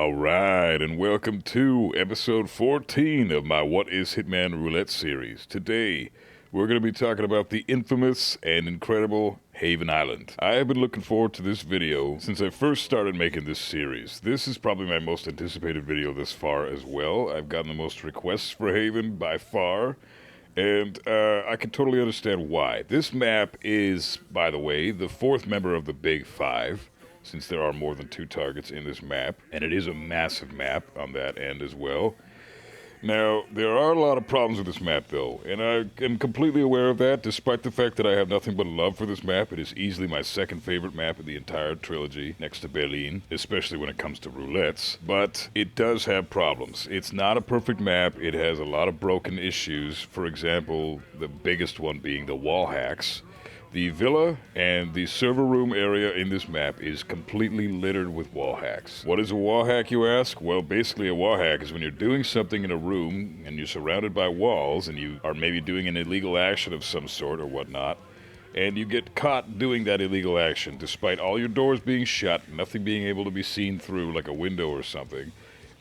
Alright, and welcome to episode 14 of my What is Hitman Roulette series. Today, we're going to be talking about the infamous and incredible Haven Island. I have been looking forward to this video since I first started making this series. This is probably my most anticipated video thus far as well. I've gotten the most requests for Haven by far, and I can totally understand why. This map is, by the way, the fourth member of the Big Five, since there are more than 2 targets in this map, and it is a massive map on that end as well. Now, there are a lot of problems with this map, though, and I am completely aware of that, despite the fact that I have nothing but love for this map. It is easily my second favorite map in the entire trilogy, next to Berlin, especially when it comes to roulettes, but it does have problems. It's not a perfect map. It has a lot of broken issues, for example, the biggest one being the wall hacks. The villa and the server room area in this map is completely littered with wall hacks. What is a wall hack, you ask? Well, basically a wall hack is when you're doing something in a room and you're surrounded by walls and you are maybe doing an illegal action of some sort or whatnot, and you get caught doing that illegal action despite all your doors being shut, nothing being able to be seen through like a window or something,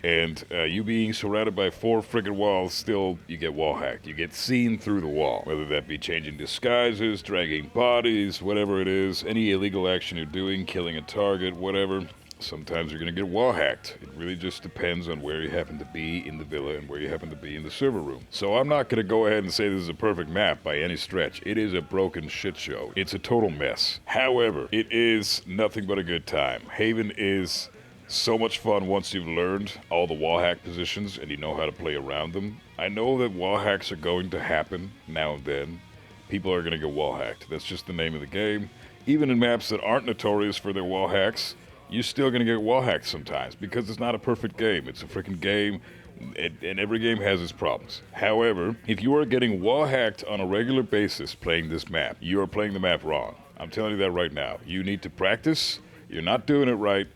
and you being surrounded by 4 friggin' walls, still you get wall hacked. You get seen through the wall, whether that be changing disguises, dragging bodies, whatever it is, any illegal action you're doing, killing a target, whatever. Sometimes you're gonna get wall hacked. It really just depends on where you happen to be in the villa and where you happen to be in the server room. So I'm not gonna go ahead and say this is a perfect map by any stretch. It is a broken shit show. It's a total mess. However, it is nothing but a good time. Haven is so much fun once you've learned all the wall hack positions and you know how to play around them. I know that wall hacks are going to happen now and then. People are going to get wall hacked. That's just the name of the game. Even in maps that aren't notorious for their wall hacks, you're still going to get wall hacked sometimes because it's not a perfect game. It's a freaking game, and every game has its problems. However, if you are getting wall hacked on a regular basis playing this map, you are playing the map wrong. I'm telling you that right now. You need to practice. You're not doing it right.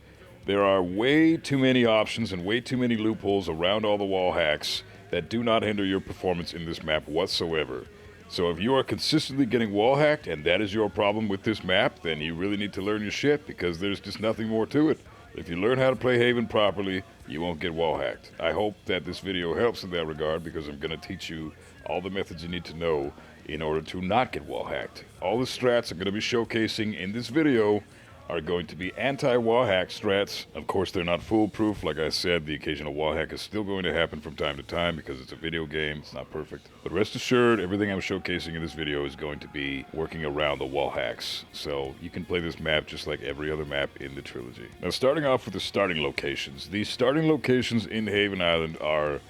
There are way too many options and way too many loopholes around all the wall hacks that do not hinder your performance in this map whatsoever. So if you are consistently getting wall hacked and that is your problem with this map, then you really need to learn your shit because there's just nothing more to it. If you learn how to play Haven properly, you won't get wall hacked. I hope that this video helps in that regard because I'm going to teach you all the methods you need to know in order to not get wall hacked. All the strats I'm going to be showcasing in this video are going to be anti-wall hack strats. Of course, they're not foolproof. Like I said, the occasional wall hack is still going to happen from time to time because it's a video game. It's not perfect. But rest assured, everything I'm showcasing in this video is going to be working around the wall hacks. So you can play this map just like every other map in the trilogy. Now, starting off with the starting locations. These starting locations in Haven Island are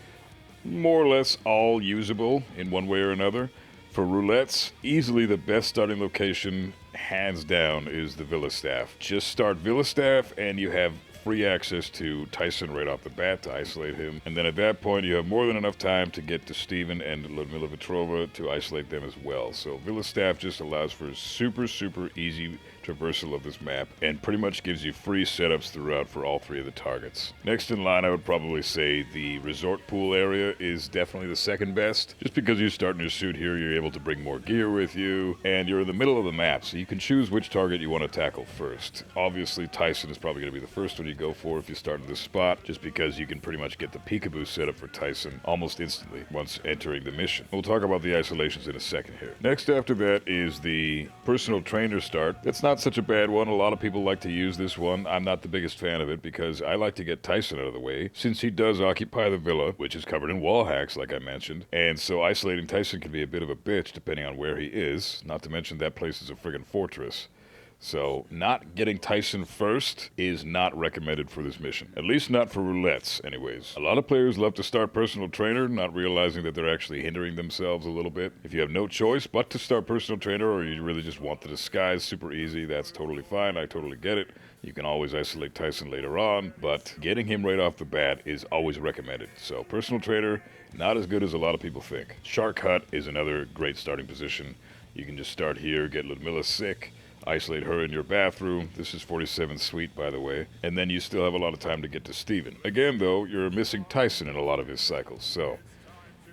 more or less all usable in one way or another. For roulettes, easily the best starting location, hands down, is the Villa Staff. Just start Villa Staff and you have free access to Tyson right off the bat to isolate him. And then at that point, you have more than enough time to get to Steven and Ludmila Petrova to isolate them as well. So Villa Staff just allows for super, super easy traversal of this map and pretty much gives you free setups throughout for all 3 of the targets. Next in line, I would probably say the resort pool area is definitely the second best. Just because you're starting your suit here, you're able to bring more gear with you, and you're in the middle of the map, so you can choose which target you want to tackle first. Obviously, Tyson is probably going to be the first one you go for if you start in this spot, just because you can pretty much get the peekaboo setup for Tyson almost instantly once entering the mission. We'll talk about the isolations in a second here. Next after that is the personal trainer start. That's not such a bad one. A lot of people like to use this one. I'm not the biggest fan of it because I like to get Tyson out of the way since he does occupy the villa, which is covered in wall hacks like I mentioned, and so isolating Tyson can be a bit of a bitch depending on where he is, not to mention that place is a friggin' fortress. So not getting Tyson first is not recommended for this mission. At least not for roulettes, anyways. A lot of players love to start personal trainer, not realizing that they're actually hindering themselves a little bit. If you have no choice but to start personal trainer, or you really just want the disguise super easy, that's totally fine. I totally get it. You can always isolate Tyson later on, but getting him right off the bat is always recommended. So personal trainer, not as good as a lot of people think. Shark Hut is another great starting position. You can just start here, get Ludmila sick, isolate her in your bathroom. This is 47 Suite, by the way. And then you still have a lot of time to get to Steven. Again, though, you're missing Tyson in a lot of his cycles, so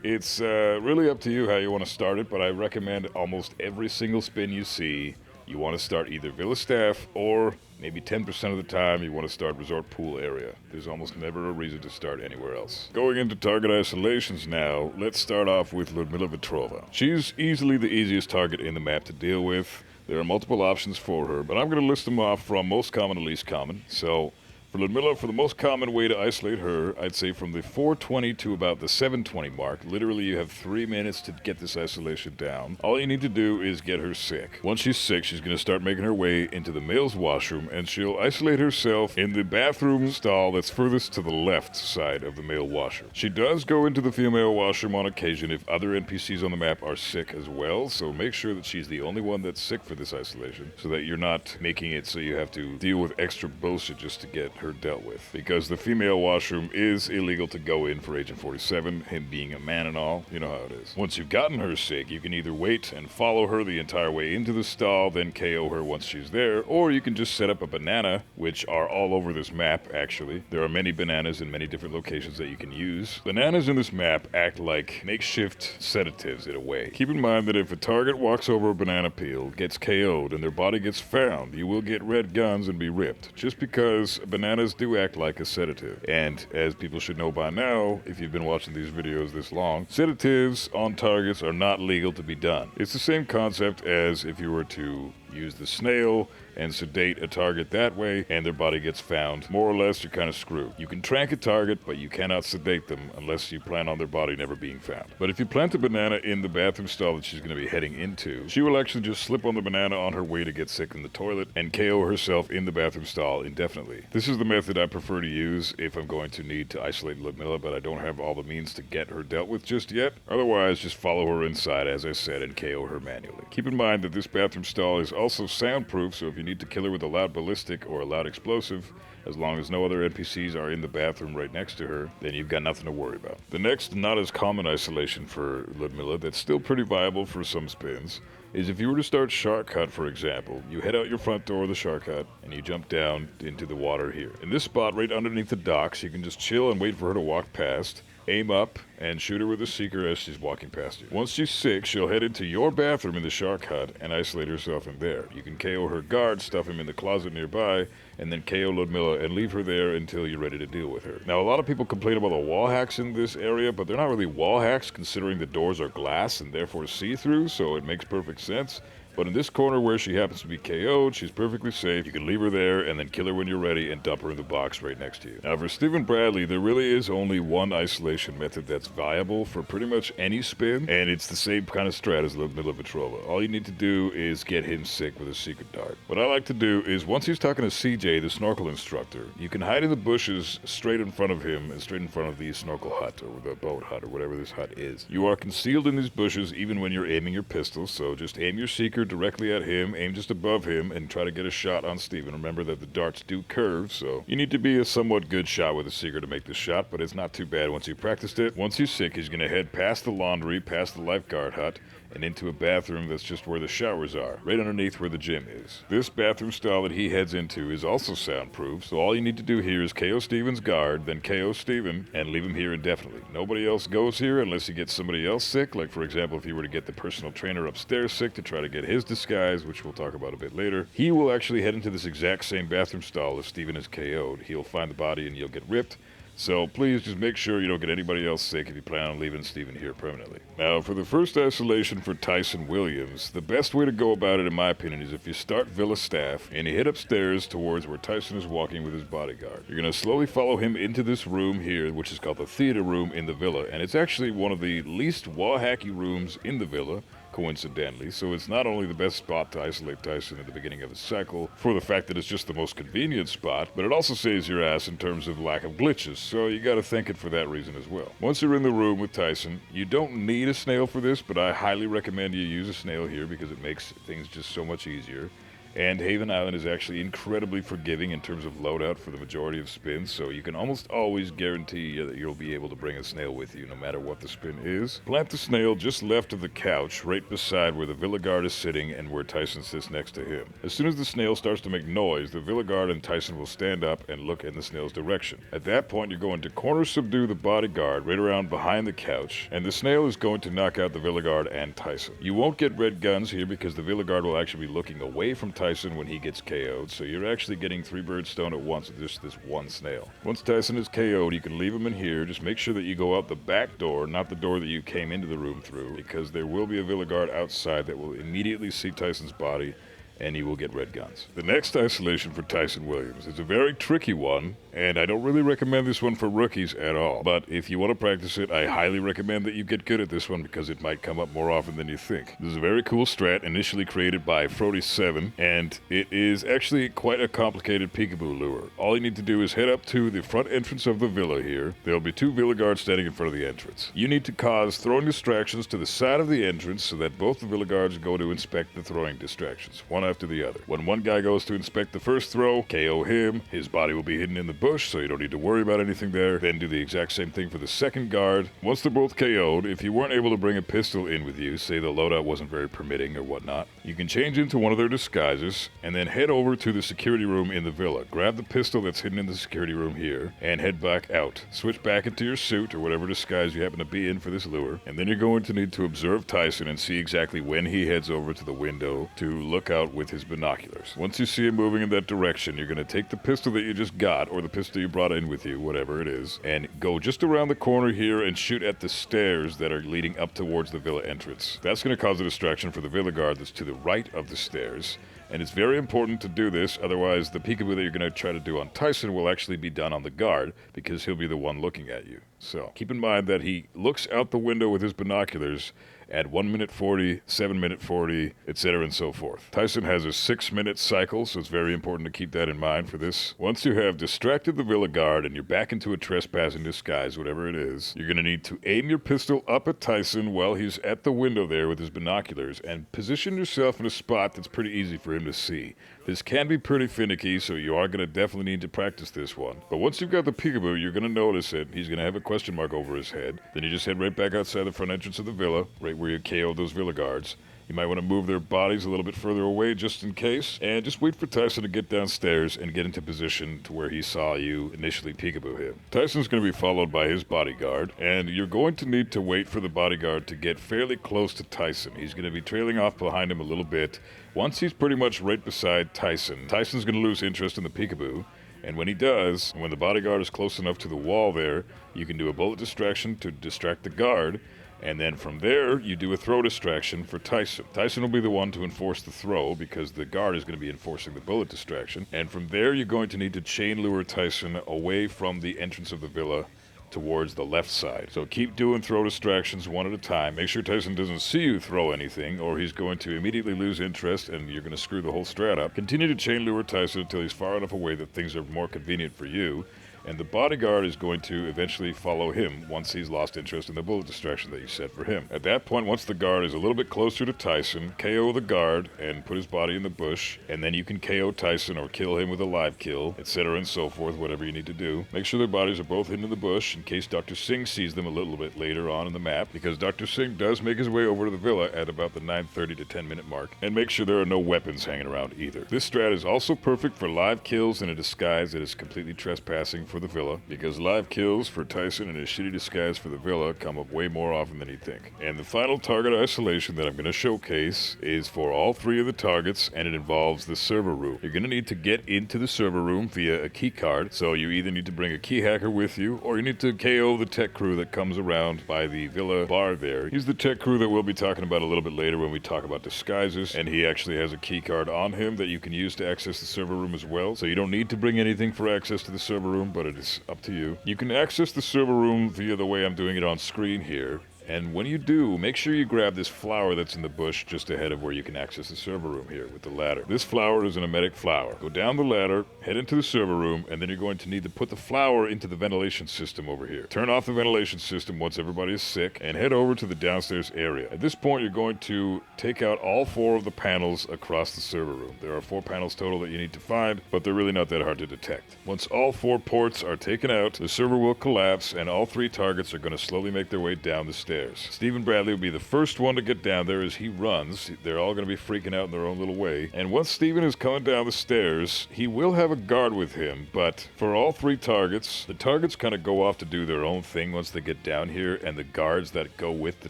it's really up to you how you want to start it, but I recommend almost every single spin you see you want to start either Villa Staff or maybe 10% of the time you want to start Resort Pool area. There's almost never a reason to start anywhere else. Going into target isolations now, let's start off with Ludmila Vetrova. She's easily the easiest target in the map to deal with. There are multiple options for her, but I'm going to list them off from most common to least common. So for Ludmila, for the most common way to isolate her, I'd say from the 420 to about the 720 mark. Literally, you have 3 minutes to get this isolation down. All you need to do is get her sick. Once she's sick, she's going to start making her way into the male's washroom, and she'll isolate herself in the bathroom stall that's furthest to the left side of the male washroom. She does go into the female washroom on occasion if other NPCs on the map are sick as well, so make sure that she's the only one that's sick for this isolation, so that you're not making it so you have to deal with extra bullshit just to get her dealt with, because the female washroom is illegal to go in for Agent 47, him being a man and all. You know how it is. Once you've gotten her sick, you can either wait and follow her the entire way into the stall, then KO her once she's there, or you can just set up a banana, which are all over this map actually. There are many bananas in many different locations that you can use. Bananas in this map act like makeshift sedatives in a way. Keep in mind that if a target walks over a banana peel, gets KO'd, and their body gets found, you will get red guns and be ripped, just because bananas do act like a sedative. And as people should know by now, if you've been watching these videos this long, sedatives on targets are not legal to be done. It's the same concept as if you were to use the snail and sedate a target that way, and their body gets found. More or less, you're kind of screwed. You can trank a target, but you cannot sedate them unless you plan on their body never being found. But if you plant a banana in the bathroom stall that she's going to be heading into, she will actually just slip on the banana on her way to get sick in the toilet and KO herself in the bathroom stall indefinitely. This is the method I prefer to use if I'm going to need to isolate Ludmila, but I don't have all the means to get her dealt with just yet. Otherwise, just follow her inside, as I said, and KO her manually. Keep in mind that this bathroom stall is also soundproof, so if you need to kill her with a loud ballistic or a loud explosive, as long as no other NPCs are in the bathroom right next to her, then you've got nothing to worry about. The next not as common isolation for Ludmila that's still pretty viable for some spins is if you were to start Shark Hut, for example. You head out your front door of the Shark Hut and you jump down into the water here. In this spot right underneath the docks, you can just chill and wait for her to walk past. Aim up and shoot her with a seeker as she's walking past you. Once she's sick, she'll head into your bathroom in the Shark Hut and isolate herself in there. You can KO her guard, stuff him in the closet nearby, and then KO Ludmila and leave her there until you're ready to deal with her. Now, a lot of people complain about the wall hacks in this area, but they're not really wall hacks considering the doors are glass and therefore see-through, so it makes perfect sense. But in this corner where she happens to be KO'd, she's perfectly safe. You can leave her there and then kill her when you're ready and dump her in the box right next to you. Now for Stephen Bradley, there really is only one isolation method that's viable for pretty much any spin, and it's the same kind of strat as Ludmila Vetrova. All you need to do is get him sick with a secret dart. What I like to do is once he's talking to CJ, the snorkel instructor, you can hide in the bushes straight in front of him and straight in front of the snorkel hut or the boat hut or whatever this hut is. You are concealed in these bushes even when you're aiming your pistol, so just aim your seeker directly at him, aim just above him, and try to get a shot on Steven. Remember that the darts do curve, so you need to be a somewhat good shot with a seeker to make this shot, but it's not too bad once you've practiced it. Once he's sick, he's going to head past the laundry, past the lifeguard hut, and into a bathroom that's just where the showers are, right underneath where the gym is. This bathroom stall that he heads into is also soundproof, so all you need to do here is KO Steven's guard, then KO Steven, and leave him here indefinitely. Nobody else goes here unless you get somebody else sick, like for example if you were to get the personal trainer upstairs sick to try to get his disguise, which we'll talk about a bit later. He will actually head into this exact same bathroom stall if Steven is KO'd. He'll find the body and you'll get ripped. So please just make sure you don't get anybody else sick if you plan on leaving Steven here permanently. Now, for the first isolation for Tyson Williams, the best way to go about it, in my opinion, is if you start Villa Staff and you head upstairs towards where Tyson is walking with his bodyguard. You're going to slowly follow him into this room here, which is called the theater room in the villa, and it's actually one of the least wall-hacky rooms in the villa, coincidentally, so it's not only the best spot to isolate Tyson at the beginning of his cycle for the fact that it's just the most convenient spot, but it also saves your ass in terms of lack of glitches, so you gotta thank it for that reason as well. Once you're in the room with Tyson, you don't need a snail for this, but I highly recommend you use a snail here because it makes things just so much easier. And Haven Island is actually incredibly forgiving in terms of loadout for the majority of spins, so you can almost always guarantee that you'll be able to bring a snail with you no matter what the spin is. Plant the snail just left of the couch, right beside where the Villa Guard is sitting and where Tyson sits next to him. As soon as the snail starts to make noise, the Villa Guard and Tyson will stand up and look in the snail's direction. At that point, you're going to corner subdue the bodyguard right around behind the couch, and the snail is going to knock out the Villa Guard and Tyson. You won't get red guns here because the Villa Guard will actually be looking away from Tyson when he gets KO'd, so you're actually getting 3 birds stoned at once with just this one snail. Once Tyson is KO'd, you can leave him in here. Just make sure that you go out the back door, not the door that you came into the room through, because there will be a Villa Guard outside that will immediately see Tyson's body, and he will get red guns. The next isolation for Tyson Williams is a very tricky one, and I don't really recommend this one for rookies at all. But if you want to practice it, I highly recommend that you get good at this one because it might come up more often than you think. This is a very cool strat initially created by Frody7, and it is actually quite a complicated peekaboo lure. All you need to do is head up to the front entrance of the villa here. There'll be 2 Villa Guards standing in front of the entrance. You need to cause throwing distractions to the side of the entrance so that both the Villa Guards go to inspect the throwing distractions, one after the other. When one guy goes to inspect the first throw, KO him, his body will be hidden in the bush, so you don't need to worry about anything there. Then do the exact same thing for the second guard. Once they're both KO'd, if you weren't able to bring a pistol in with you, say the loadout wasn't very permitting or whatnot, you can change into one of their disguises and then head over to the security room in the villa. Grab the pistol that's hidden in the security room here and head back out. Switch back into your suit or whatever disguise you happen to be in for this lure, and then you're going to need to observe Tyson and see exactly when he heads over to the window to look out with his binoculars. Once you see him moving in that direction, you're going to take the pistol that you just got, or the pistol you brought in with you, whatever it is, and go just around the corner here and shoot at the stairs that are leading up towards the villa entrance. That's going to cause a distraction for the Villa Guard that's to the right of the stairs. And it's very important to do this, otherwise the peekaboo that you're going to try to do on Tyson will actually be done on the guard because he'll be the one looking at you. So keep in mind that he looks out the window with his binoculars at 1 minute 40, 7 minute 40, etc. and so forth. Tyson has a 6-minute cycle, so it's very important to keep that in mind for this. Once you have distracted the Villa Guard and you're back into a trespassing disguise, whatever it is, you're going to need to aim your pistol up at Tyson while he's at the window there with his binoculars and position yourself in a spot that's pretty easy for him to see. This can be pretty finicky, so you are going to definitely need to practice this one. But once you've got the peekaboo, you're going to notice it. He's going to have a question mark over his head. Then you just head right back outside the front entrance of the villa, right where you KO those Villa Guards. You might want to move their bodies a little bit further away just in case, and just wait for Tyson to get downstairs and get into position to where he saw you initially peekaboo him. Tyson's going to be followed by his bodyguard, and you're going to need to wait for the bodyguard to get fairly close to Tyson. He's going to be trailing off behind him a little bit. Once he's pretty much right beside Tyson, Tyson's going to lose interest in the peekaboo. And when he does, when the bodyguard is close enough to the wall there, you can do a bullet distraction to distract the guard. And then from there, you do a throw distraction for Tyson. Tyson will be the one to enforce the throw because the guard is going to be enforcing the bullet distraction. And from there, you're going to need to chain lure Tyson away from the entrance of the villa towards the left side. So keep doing throw distractions one at a time. Make sure Tyson doesn't see you throw anything or he's going to immediately lose interest and you're going to screw the whole strat up. Continue to chain lure Tyson until he's far enough away that things are more convenient for you. And the bodyguard is going to eventually follow him once he's lost interest in the bullet distraction that you set for him. At that point, once the guard is a little bit closer to Tyson, KO the guard and put his body in the bush, and then you can KO Tyson or kill him with a live kill, etc. and so forth, whatever you need to do. Make sure their bodies are both hidden in the bush in case Dr. Singh sees them a little bit later on in the map, because Dr. Singh does make his way over to the villa at about the 9:30 to 10 minute mark. And make sure there are no weapons hanging around either. This strat is also perfect for live kills in a disguise that is completely trespassing for the villa, because live kills for Tyson in his shitty disguise for the villa come up way more often than you think. And the final target isolation that I'm going to showcase is for all 3 of the targets, and it involves the server room. You're going to need to get into the server room via a key card, so you either need to bring a key hacker with you, or you need to KO the tech crew that comes around by the villa bar there. He's the tech crew that we'll be talking about a little bit later when we talk about disguises, and he actually has a key card on him that you can use to access the server room as well, so you don't need to bring anything for access to the server room, but it is up to you. You can access the server room via the way I'm doing it on screen here, And when you do, make sure you grab this flower that's in the bush just ahead of where you can access the server room here with the ladder. This flower is an emetic flower. Go down the ladder, head into the server room, and then you're going to need to put the flower into the ventilation system over here. Turn off the ventilation system once everybody is sick, and head over to the downstairs area. At this point, you're going to take out all 4 of the panels across the server room. There are 4 panels total that you need to find, but they're really not that hard to detect. Once all 4 ports are taken out, the server will collapse, and all 3 targets are going to slowly make their way down the stairs. Stephen Bradley will be the first one to get down there as he runs. They're all going to be freaking out in their own little way. And once Stephen is coming down the stairs, he will have a guard with him, but for all 3 targets, the targets kind of go off to do their own thing once they get down here, and the guards that go with the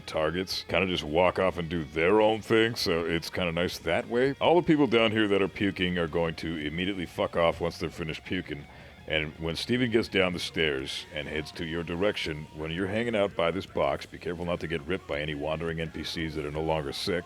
targets kind of just walk off and do their own thing, so it's kind of nice that way. All the people down here that are puking are going to immediately fuck off once they're finished puking. And when Steven gets down the stairs and heads to your direction, when you're hanging out by this box, be careful not to get ripped by any wandering NPCs that are no longer sick.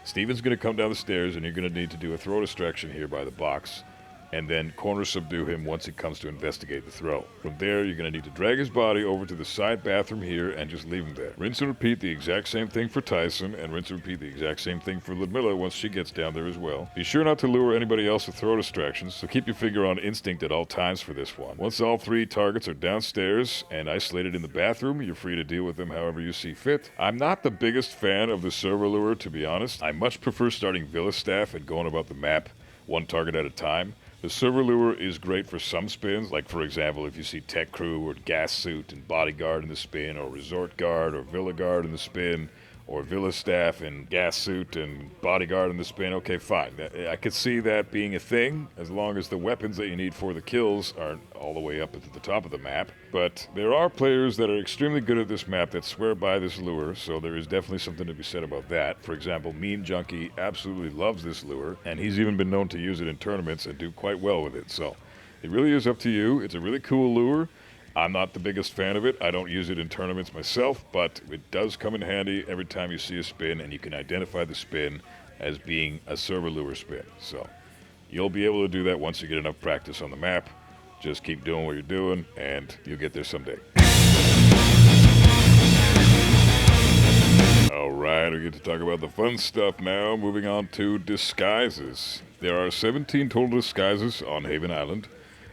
Steven's going to come down the stairs, and you're going to need to do a throw distraction here by the box, and then corner subdue him once he comes to investigate the throw. From there, you're going to need to drag his body over to the side bathroom here and just leave him there. Rinse and repeat the exact same thing for Tyson, and rinse and repeat the exact same thing for Ludmilla once she gets down there as well. Be sure not to lure anybody else with throw distractions, so keep your finger on instinct at all times for this one. Once all 3 targets are downstairs and isolated in the bathroom, you're free to deal with them however you see fit. I'm not the biggest fan of the server lure, to be honest. I much prefer starting Villa Staff and going about the map 1 target at a time. The server lure is great for some spins, like for example if you see Tech Crew or Gas Suit and Bodyguard in the spin, or Resort Guard or Villa Guard in the spin, or Villa Staff and Gas Suit and Bodyguard in the spin. Okay, fine. I could see that being a thing, as long as the weapons that you need for the kills aren't all the way up at the top of the map. But there are players that are extremely good at this map that swear by this lure, so there is definitely something to be said about that. For example, Mean Junkie absolutely loves this lure, and he's even been known to use it in tournaments and do quite well with it. So it really is up to you. It's a really cool lure. I'm not the biggest fan of it. I don't use it in tournaments myself, but it does come in handy every time you see a spin, and you can identify the spin as being a server lure spin. So you'll be able to do that once you get enough practice on the map. Just keep doing what you're doing, and you'll get there someday. Alright, we get to talk about the fun stuff now. Moving on to disguises. There are 17 total disguises on Haven Island,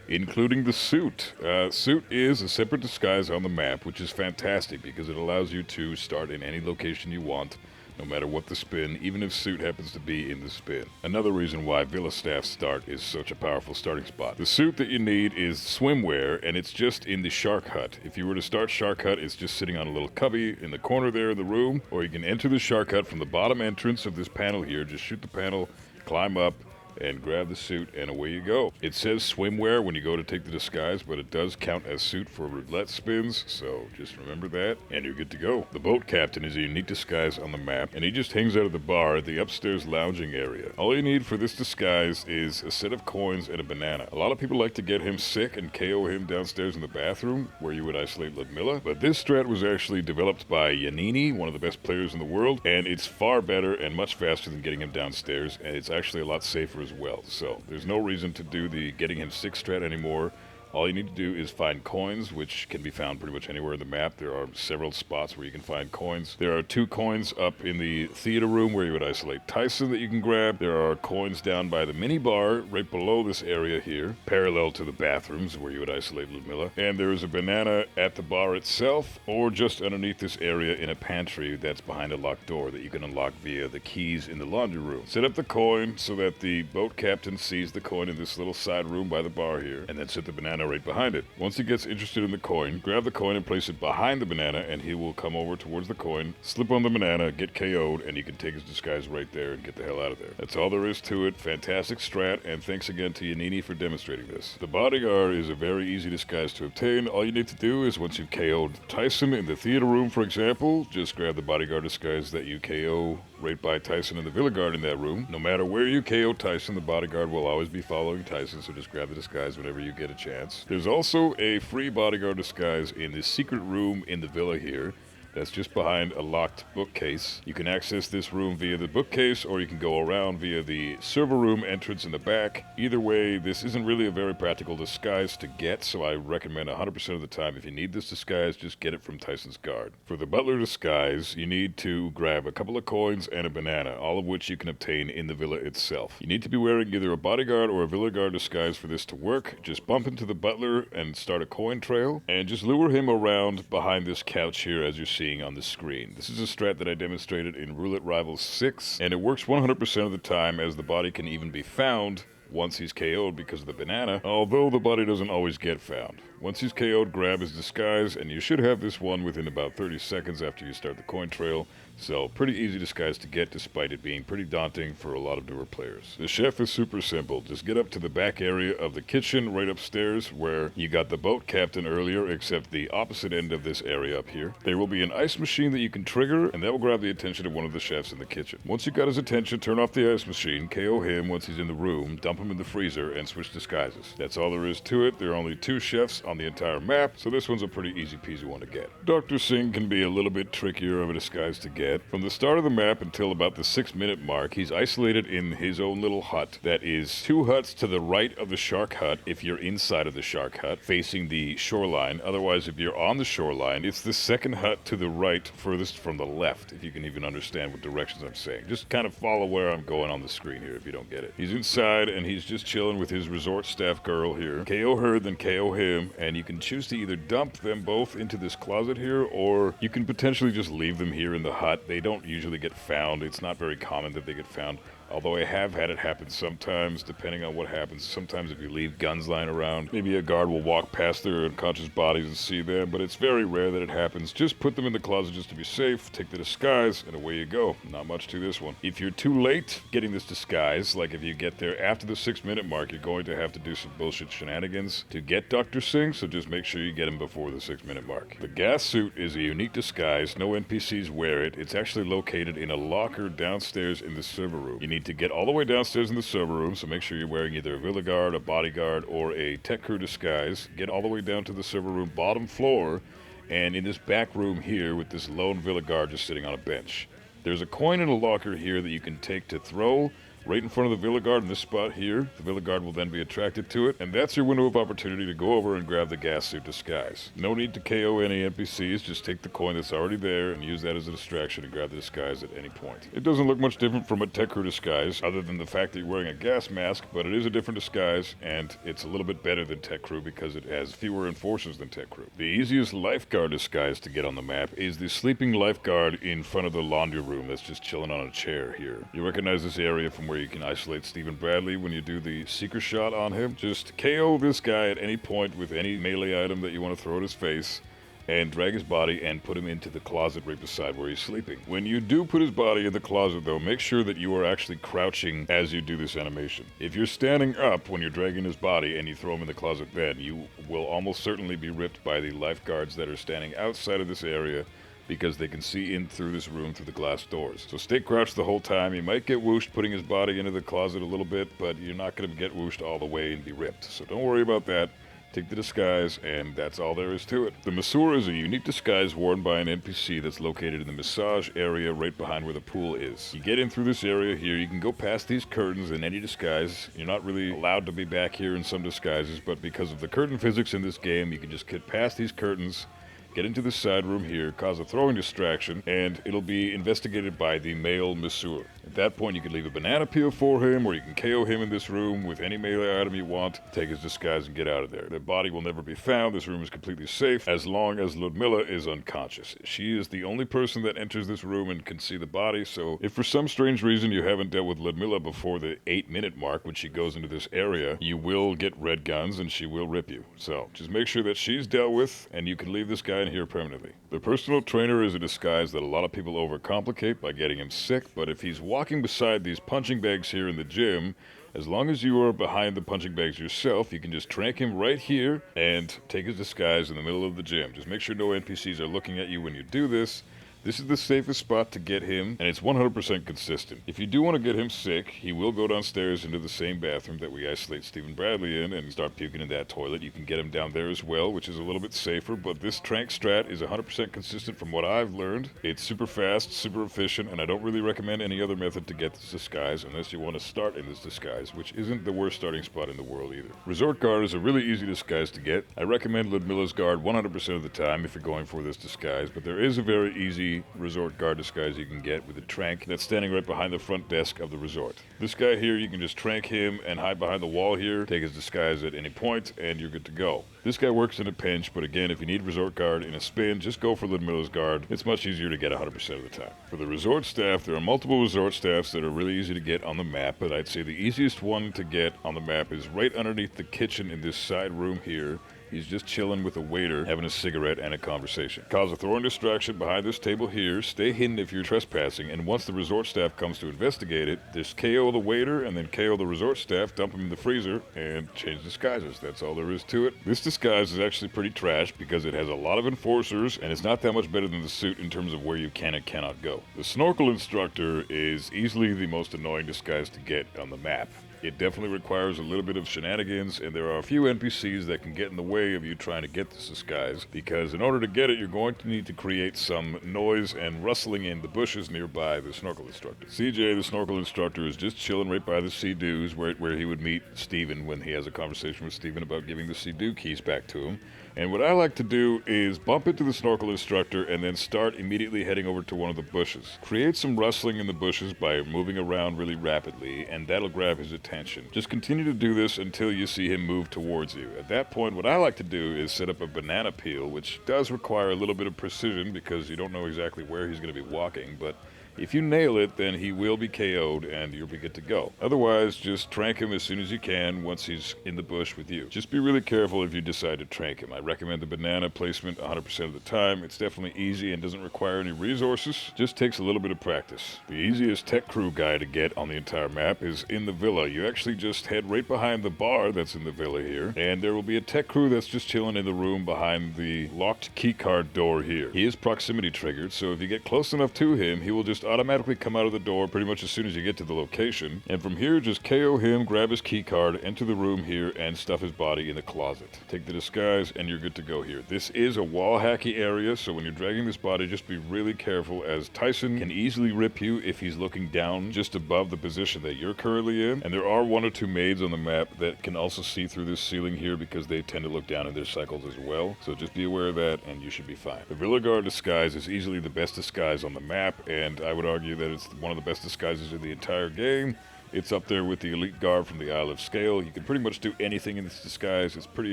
including the suit. Suit is a separate disguise on the map, which is fantastic because it allows you to start in any location you want, no matter what the spin, even if suit happens to be in the spin. Another reason why Villa Staff start is such a powerful starting spot. The suit that you need is swimwear, and it's just in the Shark Hut. If you were to start Shark Hut, it's just sitting on a little cubby in the corner there of the room, or you can enter the Shark Hut from the bottom entrance of this panel here. Just shoot the panel, climb up, and grab the suit, and away you go. It says swimwear when you go to take the disguise, but it does count as suit for roulette spins, so just remember that, and you're good to go. The boat captain is a unique disguise on the map, and he just hangs out at the bar at the upstairs lounging area. All you need for this disguise is a set of coins and a banana. A lot of people like to get him sick and KO him downstairs in the bathroom, where you would isolate Ludmilla, but this strat was actually developed by Yannini, one of the best players in the world, and it's far better and much faster than getting him downstairs, and it's actually a lot safer as well. So there's no reason to do the getting him sick strat anymore. All you need to do is find coins, which can be found pretty much anywhere in the map. There are several spots where you can find coins. There are 2 coins up in the theater room where you would isolate Tyson that you can grab. There are coins down by the mini bar right below this area here, parallel to the bathrooms where you would isolate Ludmilla. And there is a banana at the bar itself, or just underneath this area in a pantry that's behind a locked door that you can unlock via the keys in the laundry room. Set up the coin so that the boat captain sees the coin in this little side room by the bar here, and then set the banana right behind it. Once he gets interested in the coin, grab the coin and place it behind the banana, and he will come over towards the coin, slip on the banana, get KO'd, and he can take his disguise right there and get the hell out of there. That's all there is to it. Fantastic strat, and thanks again to Yannini for demonstrating this. The bodyguard is a very easy disguise to obtain. All you need to do is, once you've KO'd Tyson in the theater room, for example, just grab the bodyguard disguise that you KO right by Tyson and the Villa Guard in that room. No matter where you KO Tyson, the bodyguard will always be following Tyson, so just grab the disguise whenever you get a chance. There's also a free bodyguard disguise in the secret room in the villa here. that's just behind a locked bookcase. You can access this room via the bookcase, or you can go around via the server room entrance in the back. Either way, this isn't really a very practical disguise to get, so I recommend 100% of the time, if you need this disguise, just get it from Tyson's Guard. For the butler disguise, you need to grab a couple of coins and a banana, all of which you can obtain in the villa itself. You need to be wearing either a bodyguard or a villa guard disguise for this to work. Just bump into the butler and start a coin trail, and just lure him around behind this couch here as you're seeing on the screen. This is a strat that I demonstrated in Roulette Rivals 6, and it works 100% of the time, as the body can even be found once he's KO'd because of the banana, although the body doesn't always get found. Once he's KO'd, grab his disguise, and you should have this one within about 30 seconds after you start the coin trail. So, pretty easy disguise to get, despite it being pretty daunting for a lot of newer players. The chef is super simple. Just get up to the back area of the kitchen right upstairs where you got the boat captain earlier, except the opposite end of this area up here. There will be an ice machine that you can trigger, and that will grab the attention of one of the chefs in the kitchen. Once you got his attention, turn off the ice machine, KO him once he's in the room, dump him in the freezer, and switch disguises. That's all there is to it. There are only 2 chefs on the entire map, so this one's a pretty easy peasy one to get. Dr. Singh can be a little bit trickier of a disguise to get. From the start of the map until about the 6-minute mark, he's isolated in his own little hut that is 2 huts to the right of the shark hut if you're inside of the shark hut, facing the shoreline. Otherwise, if you're on the shoreline, it's the second hut to the right, furthest from the left, if you can even understand what directions I'm saying. Just kind of follow where I'm going on the screen here if you don't get it. He's inside, and he's just chilling with his resort staff girl here. KO her, then KO him, and you can choose to either dump them both into this closet here, or you can potentially just leave them here in the hut. They don't usually get found. It's not very common that they get found, although I have had it happen sometimes, depending on what happens. Sometimes if you leave guns lying around, maybe a guard will walk past their unconscious bodies and see them, but it's very rare that it happens. Just put them in the closet just to be safe, take the disguise, and away you go. Not much to this one. If you're too late getting this disguise, like if you get there after the 6-minute mark, you're going to have to do some bullshit shenanigans to get Dr. Singh, so just make sure you get him before the 6-minute mark. The gas suit is a unique disguise. No NPCs wear it. It's actually located in a locker downstairs in the server room. You need to get all the way downstairs in the server room, so make sure you're wearing either a villa guard, a bodyguard, or a tech crew disguise. Get all the way down to the server room bottom floor, and in this back room here with this lone villa guard just sitting on a bench. There's a coin in a locker here that you can take to throw right in front of the villa guard in this spot here. The villa guard will then be attracted to it, and that's your window of opportunity to go over and grab the gas suit disguise. No need to KO any NPCs, just take the coin that's already there and use that as a distraction to grab the disguise at any point. It doesn't look much different from a tech crew disguise, other than the fact that you're wearing a gas mask, but it is a different disguise, and it's a little bit better than tech crew because it has fewer enforcers than tech crew. The easiest lifeguard disguise to get on the map is the sleeping lifeguard in front of the laundry room that's just chilling on a chair here. You recognize this area from where you can isolate Stephen Bradley when you do the seeker shot on him. Just KO this guy at any point with any melee item that you want to throw at his face, and drag his body and put him into the closet right beside where he's sleeping. When you do put his body in the closet, though, make sure that you are actually crouching as you do this animation. If you're standing up when you're dragging his body and you throw him in the closet bed, you will almost certainly be ripped by the lifeguards that are standing outside of this area, because they can see in through this room through the glass doors. So stay crouched the whole time. You might get whooshed putting his body into the closet a little bit, but you're not going to get whooshed all the way and be ripped. So don't worry about that. Take the disguise, and that's all there is to it. The masseur is a unique disguise worn by an NPC that's located in the massage area right behind where the pool is. You get in through this area here. You can go past these curtains in any disguise. You're not really allowed to be back here in some disguises, but because of the curtain physics in this game, you can just get past these curtains, get into the side room here, cause a throwing distraction, and it'll be investigated by the male masseur. At that point, you can leave a banana peel for him, or you can KO him in this room with any melee item you want, take his disguise and get out of there. The body will never be found. This room is completely safe as long as Ludmilla is unconscious. She is the only person that enters this room and can see the body, so if for some strange reason you haven't dealt with Ludmilla before the 8-minute mark when she goes into this area, you will get red guns and she will rip you. So just make sure that she's dealt with, and you can leave this guy in here permanently. The personal trainer is a disguise that a lot of people overcomplicate by getting him sick, but if he's walking beside these punching bags here in the gym, as long as you are behind the punching bags yourself, you can just trank him right here and take his disguise in the middle of the gym. Just make sure no NPCs are looking at you when you do this, This is the safest spot to get him, and it's 100% consistent. If you do want to get him sick, he will go downstairs into the same bathroom that we isolate Stephen Bradley in and start puking in that toilet. You can get him down there as well, which is a little bit safer, but this trank strat is 100% consistent from what I've learned. It's super fast, super efficient, and I don't really recommend any other method to get this disguise unless you want to start in this disguise, which isn't the worst starting spot in the world either. Resort Guard is a really easy disguise to get. I recommend Ludmilla's Guard 100% of the time if you're going for this disguise, but there is a very easy Resort Guard disguise you can get with a trank that's standing right behind the front desk of the resort. This guy here, you can just trank him and hide behind the wall here, take his disguise at any point, and you're good to go. This guy works in a pinch, but again, if you need Resort Guard in a spin, just go for Ludmilla's Guard. It's much easier to get 100% of the time. For the resort staff, there are multiple resort staffs that are really easy to get on the map, but I'd say the easiest one to get on the map is right underneath the kitchen in this side room here. He's just chilling with a waiter, having a cigarette and a conversation. Cause a throwing distraction behind this table here. Stay hidden if you're trespassing, and once the resort staff comes to investigate it, just KO the waiter and then KO the resort staff, dump him in the freezer, and change disguises. That's all there is to it. This disguise is actually pretty trash because it has a lot of enforcers, and it's not that much better than the suit in terms of where you can and cannot go. The snorkel instructor is easily the most annoying disguise to get on the map. It definitely requires a little bit of shenanigans, and there are a few NPCs that can get in the way of you trying to get this disguise, because in order to get it, you're going to need to create some noise and rustling in the bushes nearby the snorkel instructor. CJ, the snorkel instructor, is just chilling right by the Sea-Doos where he would meet Steven when he has a conversation with Steven about giving the Sea-Doo keys back to him. And what I like to do is bump into the snorkel instructor and then start immediately heading over to one of the bushes. Create some rustling in the bushes by moving around really rapidly, and that'll grab his attention. Just continue to do this until you see him move towards you. At that point, what I like to do is set up a banana peel, which does require a little bit of precision because you don't know exactly where he's going to be walking, but if you nail it, then he will be KO'd and you'll be good to go. Otherwise, just trank him as soon as you can once he's in the bush with you. Just be really careful if you decide to trank him. I recommend the banana placement 100% of the time. It's definitely easy and doesn't require any resources. Just takes a little bit of practice. The easiest tech crew guy to get on the entire map is in the villa. You actually just head right behind the bar that's in the villa here, and there will be a tech crew that's just chilling in the room behind the locked keycard door here. He is proximity triggered, so if you get close enough to him, he will just automatically come out of the door pretty much as soon as you get to the location, and from here just KO him, grab his key card, enter the room here, and stuff his body in the closet. Take the disguise and you're good to go here. This is a wall hacky area, so when you're dragging this body, just be really careful, as Tyson can easily rip you if he's looking down just above the position that you're currently in, and there are one or two maids on the map that can also see through this ceiling here because they tend to look down in their cycles as well, so just be aware of that and you should be fine. The Villa Guard disguise is easily the best disguise on the map, and I would argue that it's one of the best disguises in the entire game. It's up there with the Elite Guard from the Isle of Scale. You can pretty much do anything in this disguise. It's pretty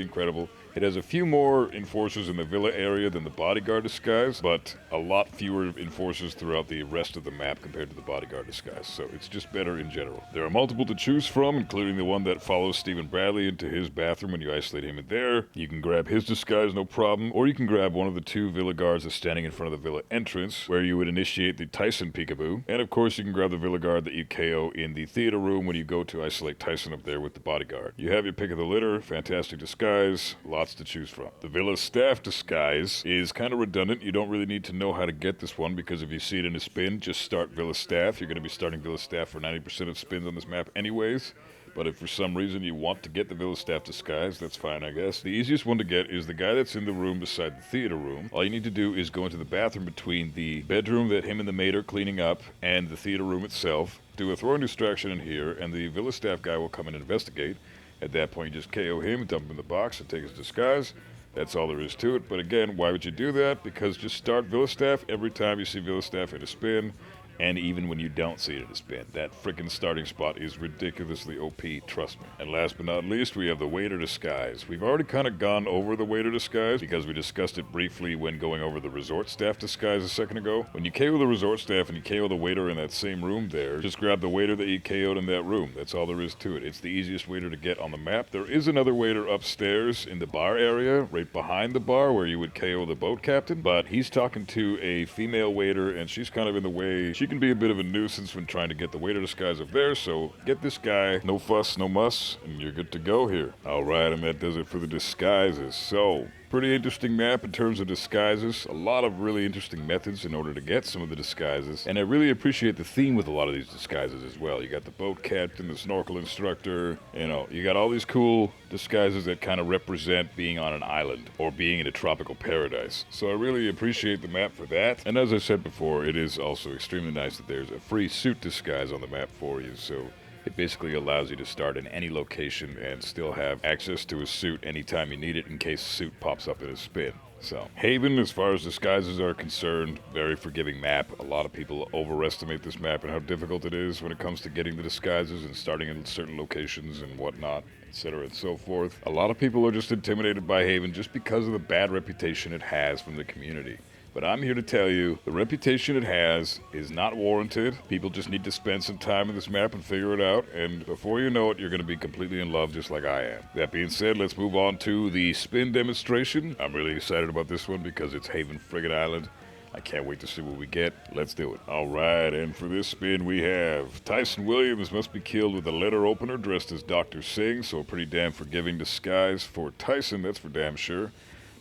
incredible. It has a few more enforcers in the villa area than the bodyguard disguise, but a lot fewer enforcers throughout the rest of the map compared to the bodyguard disguise, so it's just better in general. There are multiple to choose from, including the one that follows Stephen Bradley into his bathroom when you isolate him in there. You can grab his disguise, no problem, or you can grab one of the two villa guards that's standing in front of the villa entrance, where you would initiate the Tyson peekaboo, and of course you can grab the villa guard that you KO in the theater room when you go to isolate Tyson up there with the bodyguard. You have your pick of the litter, fantastic disguise, lots to choose from. The villa staff disguise is kind of redundant. You don't really need to know how to get this one, because if you see it in a spin, just start villa staff. You're going to be starting villa staff for 90% of spins on this map anyways. But if for some reason you want to get the villa staff disguise, that's fine, I guess. The easiest one to get is the guy that's in the room beside the theater room. All you need to do is go into the bathroom between the bedroom that him and the maid are cleaning up and the theater room itself. Do a throwing distraction in here, and the villa staff guy will come and investigate. At that point, you just KO him, dump him in the box, and take his disguise. That's all there is to it. But again, why would you do that? Because just start villa staff every time you see villa staff in a spin. And even when you don't see it in a spin, that frickin' starting spot is ridiculously OP, trust me. And last but not least, we have the waiter disguise. We've already kind of gone over the waiter disguise because we discussed it briefly when going over the resort staff disguise a second ago. When you KO the resort staff and you KO the waiter in that same room there, just grab the waiter that you KO'd in that room. That's all there is to it. It's the easiest waiter to get on the map. There is another waiter upstairs in the bar area, right behind the bar where you would KO the boat captain, but he's talking to a female waiter and she's kind of in the way. She can be a bit of a nuisance when trying to get the waiter disguise up there, so get this guy, no fuss, no muss, and you're good to go here. Alright, and that does it for the disguises. So, Pretty interesting map in terms of disguises. A lot of really interesting methods in order to get some of the disguises. And I really appreciate the theme with a lot of these disguises as well. You got the boat captain, the snorkel instructor, you got all these cool disguises that kind of represent being on an island or being in a tropical paradise. So I really appreciate the map for that. And as I said before, it is also extremely nice that there's a free suit disguise on the map for you. So it basically allows you to start in any location and still have access to a suit anytime you need it in case a suit pops up in a spin. So, Haven, as far as disguises are concerned, very forgiving map. A lot of people overestimate this map and how difficult it is when it comes to getting the disguises and starting in certain locations and whatnot, etc. and so forth. A lot of people are just intimidated by Haven just because of the bad reputation it has from the community. But I'm here to tell you, the reputation it has is not warranted. People just need to spend some time in this map and figure it out, and before you know it, you're going to be completely in love just like I am. That being said, let's move on to the spin demonstration. I'm really excited about this one because it's Haven friggin' Island. I can't wait to see what we get. Let's do it. Alright, and for this spin we have Tyson Williams must be killed with a letter opener dressed as Dr. Singh, so a pretty damn forgiving disguise for Tyson, that's for damn sure,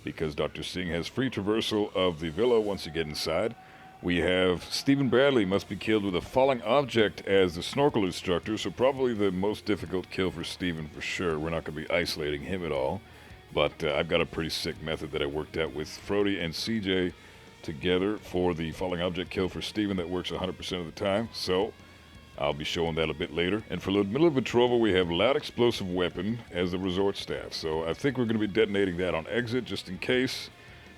because Dr. Singh has free traversal of the villa once you get inside. We have Stephen Bradley must be killed with a falling object as the snorkel instructor, so probably the most difficult kill for Stephen for sure. We're not going to be isolating him at all, but I've got a pretty sick method that I worked out with Frody and CJ together for the falling object kill for Stephen that works 100% of the time, so I'll be showing that a bit later. And for Ludmila Petrova, we have loud explosive weapon as the resort staff. So I think we're going to be detonating that on exit just in case.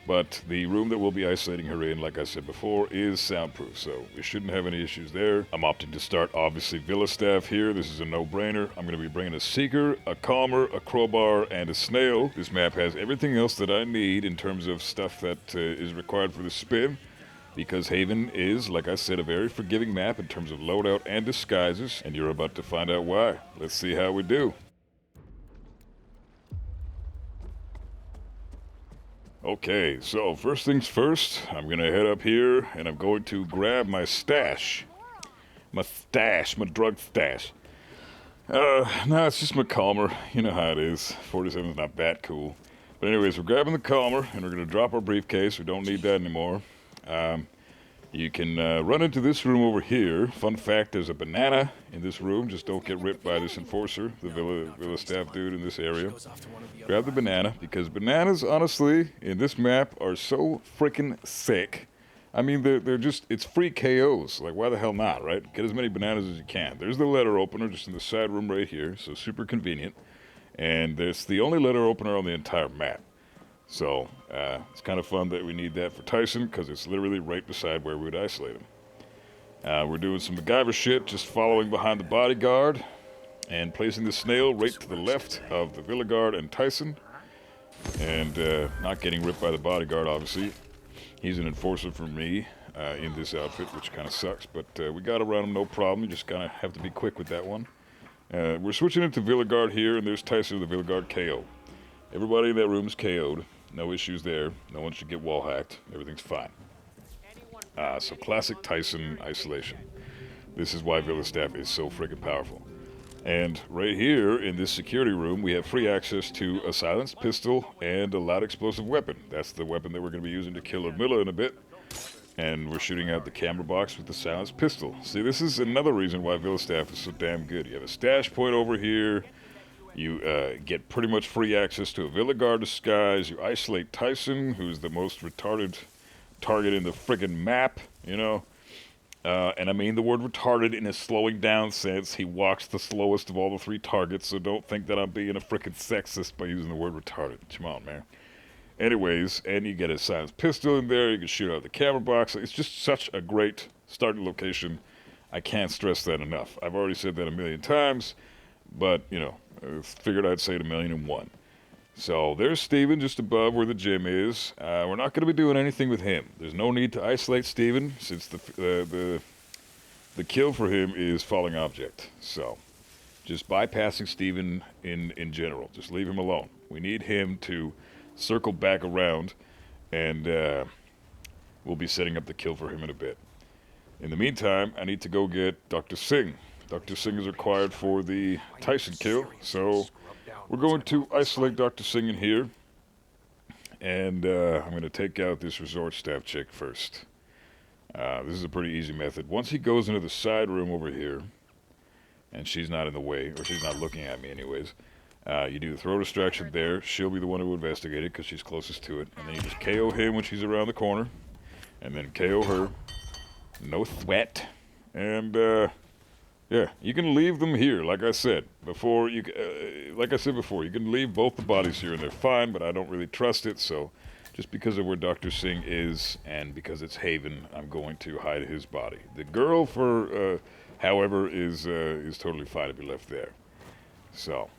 But the room that we'll be isolating her in, like I said before, is soundproof. So we shouldn't have any issues there. I'm opting to start, obviously, villa staff here. This is a no-brainer. I'm going to be bringing a seeker, a calmer, a crowbar, and a snail. This map has everything else that I need in terms of stuff that is required for the spin. Because Haven is, like I said, a very forgiving map in terms of loadout and disguises, and you're about to find out why. Let's see how we do. Okay, so first things first, I'm gonna head up here and I'm going to grab my stash. My drug stash. No, it's just my calmer. You know how it is. 47's not that cool. But anyways, we're grabbing the calmer and we're gonna drop our briefcase. We don't need that anymore. You can run into this room over here. Fun fact, there's a banana in this room. Just don't get ripped by this enforcer, the villa staff dude in this area. Grab the banana, because bananas, honestly, in this map are so freaking sick. I mean, they're just, it's free KOs. Like, why the hell not, right? Get as many bananas as you can. There's the letter opener just in the side room right here, so super convenient. And it's the only letter opener on the entire map. So, it's kind of fun that we need that for Tyson, because it's literally right beside where we would isolate him. We're doing some MacGyver shit, just following behind the bodyguard, and placing the snail right to the left of the villa guard and Tyson, and not getting ripped by the bodyguard, obviously. He's an enforcer for me in this outfit, which kind of sucks, but we got around him no problem. You just kind of have to be quick with that one. We're switching into villa guard here, and there's Tyson, the villa guard KO. Everybody in that room is KO'd. No issues there. No one should get wall hacked. Everything's fine. So classic Tyson isolation. This is why villa staff is so freaking powerful. And right here in this security room, we have free access to a silenced pistol and a loud explosive weapon. That's the weapon that we're going to be using to kill Ludmila in a bit. And we're shooting out the camera box with the silenced pistol. See, this is another reason why villa staff is so damn good. You have a stash point over here. You get pretty much free access to a villa guard disguise. You isolate Tyson, who's the most retarded target in the friggin' map, you know. And I mean the word retarded in a slowing down sense. He walks the slowest of all the three targets, so don't think that I'm being a frickin' sexist by using the word retarded. Come on, man. Anyways, and you get a silenced pistol in there. You can shoot out the camera box. It's just such a great starting location. I can't stress that enough. I've already said that a million times, but, you know, I figured I'd say it 1,000,001. So there's Steven just above where the gym is. We're not going to be doing anything with him. There's no need to isolate Steven since the kill for him is falling object. So just bypassing Steven in general. Just leave him alone. We need him to circle back around, and we'll be setting up the kill for him in a bit. In the meantime, I need to go get Dr. Singh. Dr. Singh is required for the Tyson kill, so we're going to isolate Dr. Singh in here. and I'm going to take out this resort staff chick first. This is a pretty easy method. Once he goes into the side room over here, and she's not in the way, or she's not looking at me anyways, you do the throw distraction there. She'll be the one who investigate it because she's closest to it. And then you just KO him when she's around the corner, and then KO her. No threat. And, yeah, you can leave them here, like I said before. You can leave both the bodies here and they're fine, but I don't really trust it, so just because of where Dr. Singh is and because it's Haven, I'm going to hide his body. The girl, however, is totally fine to be left there. So,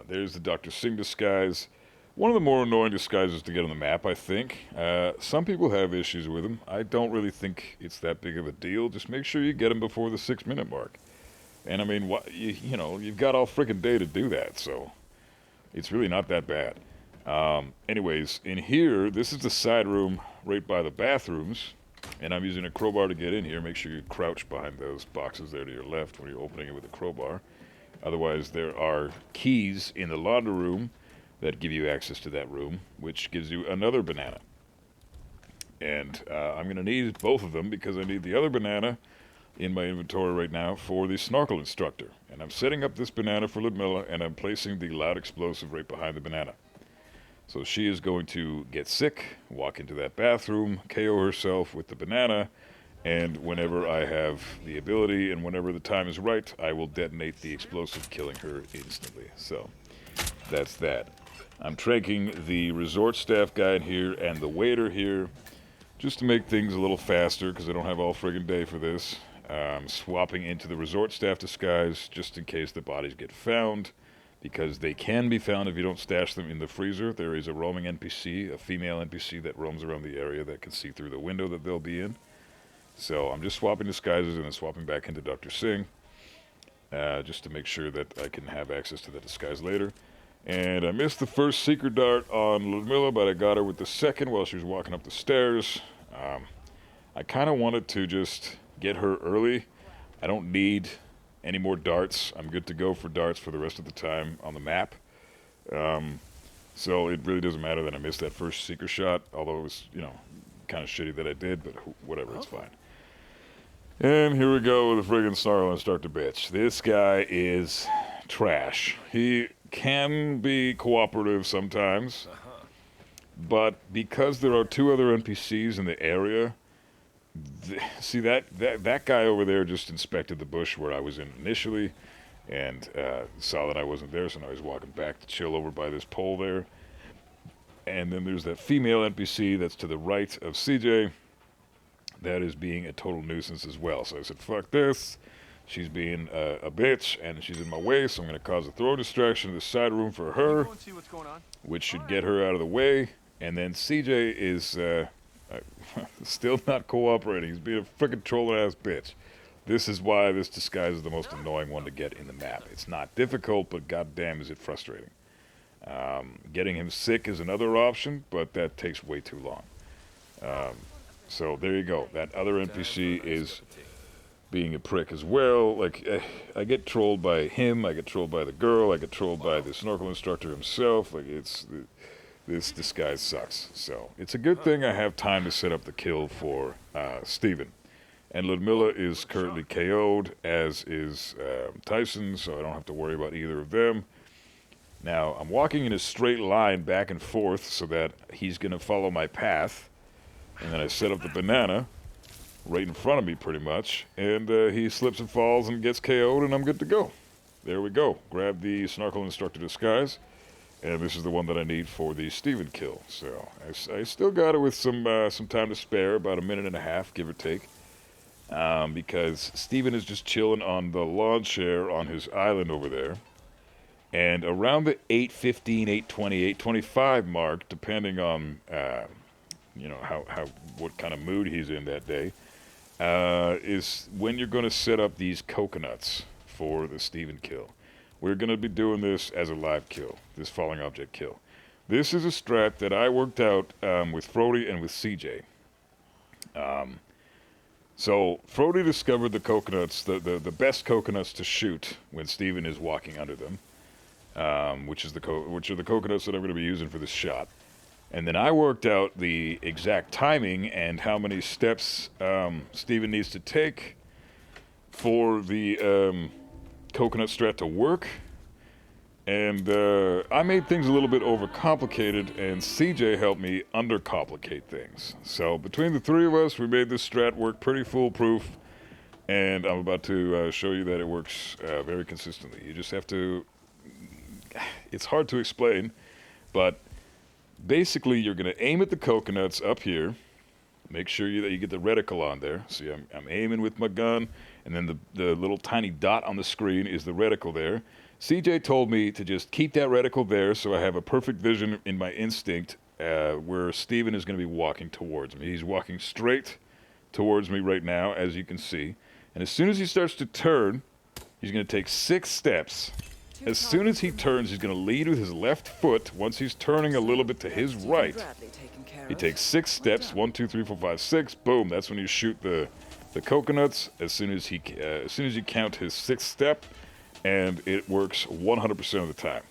there's the Dr. Singh disguise. One of the more annoying disguises to get on the map, I think. Some people have issues with them. I don't really think it's that big of a deal. Just make sure you get them before the 6-minute mark. And I mean, you know, you've got all freaking day to do that, so it's really not that bad. Anyways, in here, this is the side room right by the bathrooms, and I'm using a crowbar to get in here. Make sure you crouch behind those boxes there to your left when you're opening it with a crowbar. Otherwise, there are keys in the laundry room that give you access to that room, which gives you another banana. And I'm going to need both of them because I need the other banana in my inventory right now for the snorkel instructor. And I'm setting up this banana for Ludmilla, and I'm placing the loud explosive right behind the banana. So she is going to get sick, walk into that bathroom, KO herself with the banana, and whenever I have the ability and whenever the time is right, I will detonate the explosive, killing her instantly. So that's that. I'm tranking the resort staff guy in here and the waiter here just to make things a little faster because I don't have all friggin' day for this. I'm swapping into the resort staff disguise just in case the bodies get found, because they can be found if you don't stash them in the freezer. There is a roaming NPC, a female NPC that roams around the area that can see through the window that they'll be in. So I'm just swapping disguises and then swapping back into Dr. Singh just to make sure that I can have access to that disguise later. And I missed the first secret dart on Ludmilla, but I got her with the second while she was walking up the stairs. I kind of wanted to just get her early. I don't need any more darts. I'm good to go for darts for the rest of the time on the map. So it really doesn't matter that I missed that first secret shot, although it was, you know, kind of shitty that I did, but whatever, it's fine. And here we go with the friggin' snarl instructor bitch. This guy is trash. He can be cooperative sometimes, but because there are two other NPCs in the area, see that guy over there just inspected the bush where I was in initially and saw that I wasn't there, so now he's walking back to chill over by this pole there. And then there's that female NPC that's to the right of CJ that is being a total nuisance as well. So I said, fuck this. She's being a bitch, and she's in my way, so I'm going to cause a throw distraction in the side room for her, which should get her out of the way. And then CJ is still not cooperating. He's being a freaking trolling-ass bitch. This is why this disguise is the most annoying one to get in the map. It's not difficult, but goddamn is it frustrating. Getting him sick is another option, but that takes way too long. So there you go. That other NPC is being a prick as well. Like, I get trolled by him, I get trolled by the girl, I get trolled by the snorkel instructor himself. Like, this disguise sucks. So it's a good thing I have time to set up the kill for Steven. And Ludmilla is currently KO'd, as is Tyson, so I don't have to worry about either of them. Now, I'm walking in a straight line back and forth so that he's going to follow my path. And then I set up the banana right in front of me, pretty much. And he slips and falls and gets KO'd, and I'm good to go. There we go. Grab the snorkel instructor disguise. And this is the one that I need for the Steven kill. So I still got it with some time to spare, about a minute and a half, give or take. Because Steven is just chilling on the lawn chair on his island over there. And around the 8:15, 8:20, 8:25 mark, depending on you know what kind of mood he's in that day, is when you're going to set up these coconuts for the Steven kill. We're going to be doing this as a live kill, this falling object kill. This is a strat that I worked out with Frody and with CJ. So Frody discovered the coconuts, the best coconuts to shoot when Steven is walking under them, which are the coconuts that I'm going to be using for this shot. And then I worked out the exact timing and how many steps Steven needs to take for the coconut strat to work. And I made things a little bit overcomplicated, and CJ helped me undercomplicate things. So between the three of us, we made this strat work pretty foolproof, and I'm about to show you that it works very consistently. You just have to... It's hard to explain, but basically you're going to aim at the coconuts up here. Make sure that you get the reticle on there. See, I'm aiming with my gun, and then the little tiny dot on the screen is the reticle there. CJ told me to just keep that reticle there so I have a perfect vision in my instinct where Steven is going to be walking towards me. He's walking straight towards me right now, as you can see. And as soon as he starts to turn, he's going to take 6 steps. As soon as he turns, he's going to lead with his left foot. Once he's turning a little bit to his right, he takes 6 steps. 1, 2, 3, 4, 5, 6. Boom. That's when you shoot the coconuts. As soon as you count his 6th step, and it works 100% of the time.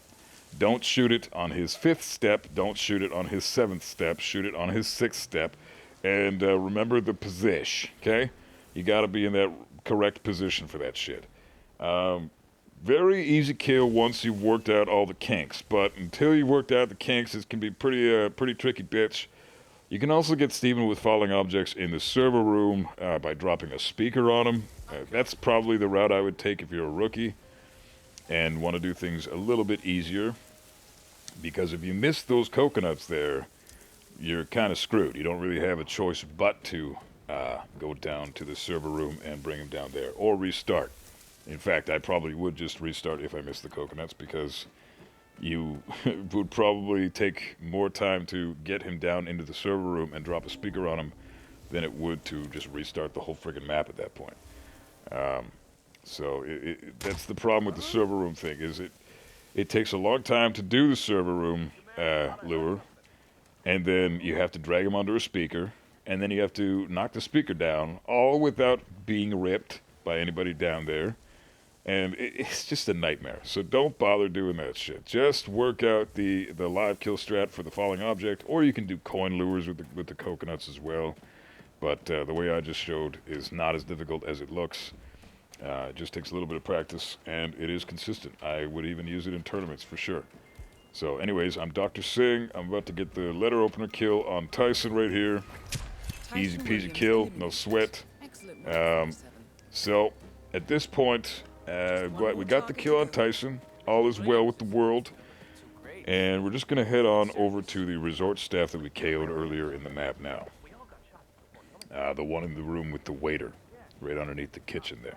Don't shoot it on his 5th step. Don't shoot it on his 7th step. Shoot it on his 6th step. And remember the position, okay? You got to be in that correct position for that shit. Very easy kill once you've worked out all the kinks. But until you've worked out the kinks, it can be pretty tricky bitch. You can also get Steven with falling objects in the server room by dropping a speaker on him. That's probably the route I would take if you're a rookie and want to do things a little bit easier, because if you miss those coconuts there, you're kind of screwed. You don't really have a choice but to go down to the server room and bring him down there, or restart. In fact, I probably would just restart if I missed the coconuts, because you would probably take more time to get him down into the server room and drop a speaker on him than it would to just restart the whole friggin' map at that point. So that's the problem with the server room thing, is it takes a long time to do the server room lure, and then you have to drag him under a speaker, and then you have to knock the speaker down, all without being ripped by anybody down there, and it's just a nightmare. So don't bother doing that shit. Just work out the live kill strat for the falling object, or you can do coin lures with the coconuts as well, but the way I just showed is not as difficult as it looks. It just takes a little bit of practice, and it is consistent. I would even use it in tournaments for sure. So anyways, I'm Dr. Singh. I'm about to get the letter opener kill on Tyson right here. Easy peasy kill, no sweat. So at this point, we got the kill on Tyson. All is well with the world. And we're just going to head on over to the resort staff that we KO'd earlier in the map now. The one in the room with the waiter, right underneath the kitchen there.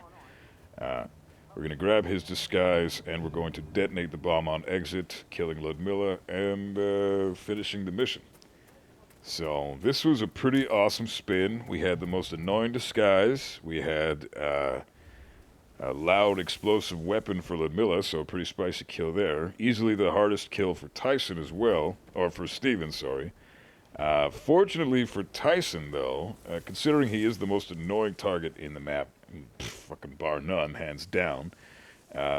We're going to grab his disguise, and we're going to detonate the bomb on exit, killing Ludmilla, and finishing the mission. So this was a pretty awesome spin. We had the most annoying disguise. We had a loud explosive weapon for Ludmilla, so a pretty spicy kill there. Easily the hardest kill for Tyson as well, or for Steven, sorry. Fortunately for Tyson, though, considering he is the most annoying target in the map, fucking bar none, hands down,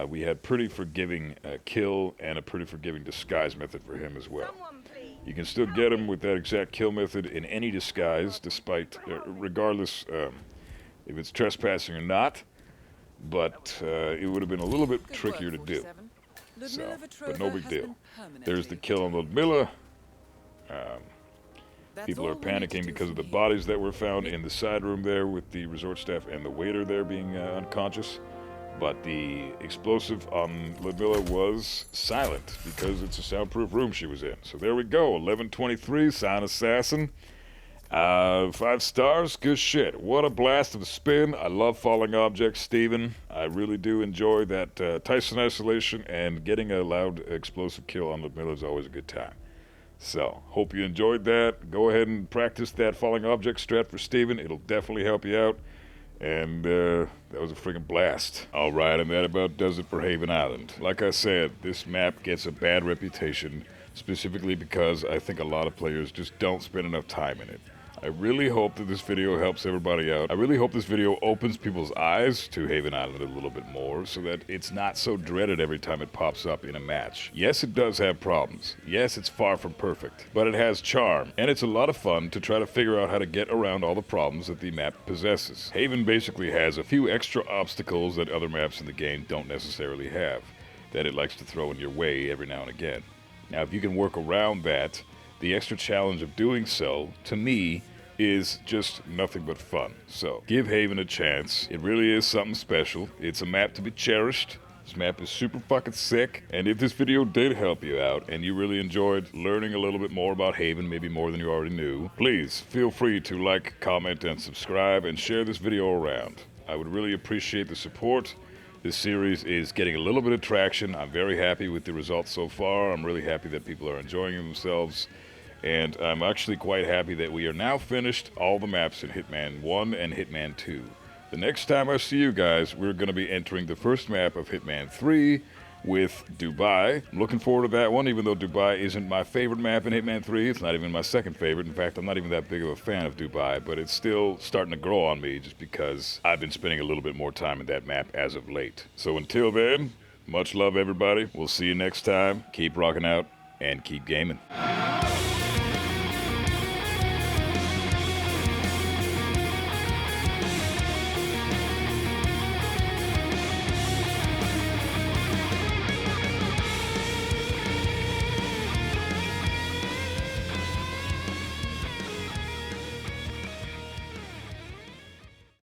we had pretty forgiving kill and a pretty forgiving disguise method for him as well. You can still get him with that exact kill method in any disguise, despite, regardless if it's trespassing or not, but it would have been a little bit trickier to do. So, but no big deal. There's the kill on Ludmilla. People are panicking because of the bodies that were found in the side room there with the resort staff and the waiter there being unconscious. But the explosive on Ludmilla was silent because it's a soundproof room she was in. So there we go, 1123, Sound Assassin. 5 stars, good shit. What a blast of a spin. I love falling objects, Steven. I really do enjoy that Tyson isolation, and getting a loud explosive kill on Ludmilla is always a good time. So, hope you enjoyed that. Go ahead and practice that falling object strat for Steven. It'll definitely help you out. And that was a friggin' blast. Alright, and that about does it for Haven Island. Like I said, this map gets a bad reputation, specifically because I think a lot of players just don't spend enough time in it. I really hope that this video helps everybody out. I really hope this video opens people's eyes to Haven Island a little bit more so that it's not so dreaded every time it pops up in a match. Yes, it does have problems. Yes, it's far from perfect, but it has charm, and it's a lot of fun to try to figure out how to get around all the problems that the map possesses. Haven basically has a few extra obstacles that other maps in the game don't necessarily have, that it likes to throw in your way every now and again. Now, if you can work around that, the extra challenge of doing so, to me, is just nothing but fun. So, give Haven a chance. It really is something special. It's a map to be cherished. This map is super fucking sick. And if this video did help you out, and you really enjoyed learning a little bit more about Haven, maybe more than you already knew, please feel free to like, comment, and subscribe, and share this video around. I would really appreciate the support. This series is getting a little bit of traction. I'm very happy with the results so far. I'm really happy that people are enjoying themselves. And I'm actually quite happy that we are now finished all the maps in Hitman 1 and Hitman 2. The next time I see you guys, we're going to be entering the first map of Hitman 3 with Dubai. I'm looking forward to that one, even though Dubai isn't my favorite map in Hitman 3. It's not even my second favorite. In fact, I'm not even that big of a fan of Dubai, but it's still starting to grow on me just because I've been spending a little bit more time in that map as of late. So until then, much love everybody. We'll see you next time. Keep rocking out and keep gaming.